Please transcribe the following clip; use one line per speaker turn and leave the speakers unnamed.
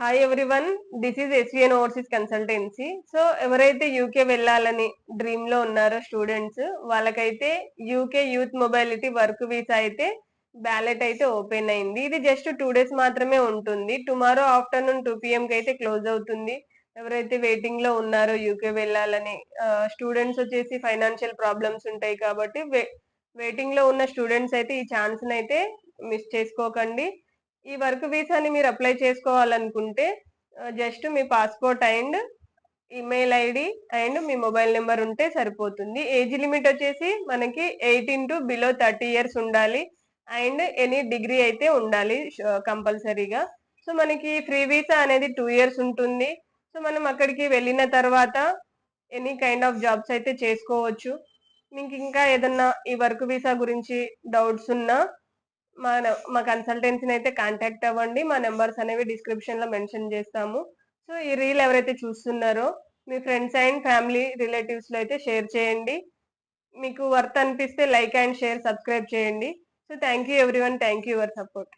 Hi everyone, this is SVN overseas consultancy. So ఎవరైతే UK వెళ్ళాలని dream లో ఉన్నారో స్టూడెంట్స్, వాళ్ళకైతే UK youth mobility work visa అయితే బ్యాలెట్ అయితే ఓపెన్ అయింది. ఇది జస్ట్ 2 days మాత్రమే ఉంటుంది. టుమారో ఆఫ్టర్నూన్ 2 PM కి అయితే క్లోజ్ అవుతుంది. ఎవరైతే వెయిటింగ్ లో ఉన్నారో యూకే వెళ్ళాలని స్టూడెంట్స్ వచ్చేసి ఫైనాన్షియల్ ప్రాబ్లమ్స్ ఉంటాయి కాబట్టి వెయిటింగ్ లో ఉన్న స్టూడెంట్స్ అయితే ఈ ఛాన్స్ అయితే మిస్ చేసుకోకండి. ఈ వర్క్ వీసాని మీరు అప్లై చేసుకోవాలనుకుంటే just me passport and email ID and me mobile number ఉంటే సరిపోతుంది. ఏజ్ లిమిట్ వచ్చేసి మనకి 18 to below 30 years ఉండాలి అండ్ ఎనీ డిగ్రీ అయితే ఉండాలి కంపల్సరీగా. సో మనకి ఫ్రీ వీసా అనేది 2 years ఉంటుంది. సో మనం అక్కడికి వెళ్ళిన తర్వాత ఎనీ కైండ్ ఆఫ్ జాబ్స్ అయితే చేసుకోవచ్చు. మీకు ఇంకా ఏదన్నా ఈ వర్క్ వీసా గురించి డౌట్స్ ఉన్నా మా కన్సల్టెన్సీని అయితే కాంటాక్ట్ అవ్వండి. మా నెంబర్స్ అనేవి డిస్క్రిప్షన్ లో మెన్షన్ చేస్తాము. సో ఈ రీల్ ఎవరైతే చూస్తున్నారో మీ ఫ్రెండ్స్ అండ్ ఫ్యామిలీ రిలేటివ్స్ లో అయితే షేర్ చేయండి. మీకు వర్త్ అనిపిస్తే లైక్ అండ్ షేర్ సబ్స్క్రైబ్ చేయండి. So thank you everyone, thank you your support.